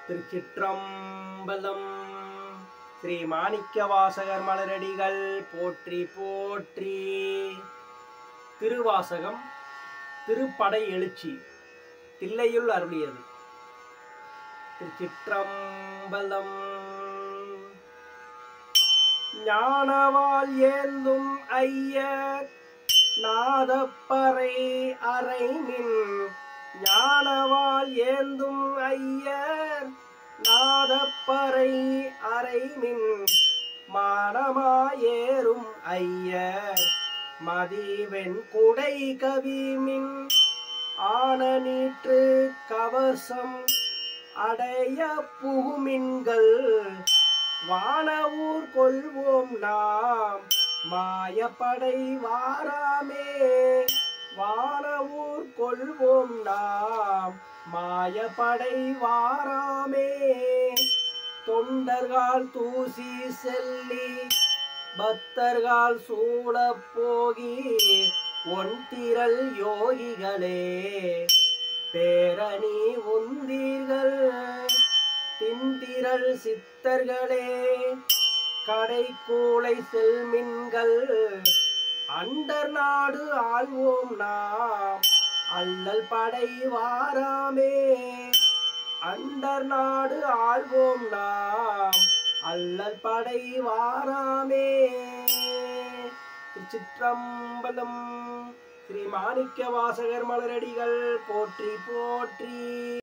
திருச்சிற்றம்பலம். ஸ்ரீ மாணிக்கவாசகர் மலரடிகள் போற்றி போற்றி. திருவாசகம் திருப்படை எழுச்சி தில்லையுள் அருளியது. திருச்சிற்றம்பலம். ஞானவால் ஏந்தும் ஐயர் நாதப்பறை அறைமின். ஞானவால் ஏந்தும் ஐயர் நாதப்பறை அறைமின். மானமாயேறும் ஐயர் மதிவெண் குடை கவிமின். ஆன நீற்று கவசம் அடைய புகுமின்கள். வானவூர் கொள்வோம் நாம் மாயப்படை வாராமே. வானவூர் கொள்வோம் நாம் மாயப்படை வாராமே. தொண்டர்கள் தூசி செல்லி பக்தர்கள் சூழப் போகி. ஒன்திரள் யோகிகளே பேரணி உந்தீர்கள். திந்திரள் சித்தர்களே கடைக்கூளை செல்மின்கள். அண்டர் நாடு ஆள்வோம் நாம் அல்லல் படை வாராமே. அண்டர் நாடு ஆள்வோம் நாம் அல்லல் படை வாராமே. திருச்சிற்றம்பலம். ஸ்ரீ மாணிக்கவாசகர் மலரடிகள் போற்றி போற்றி.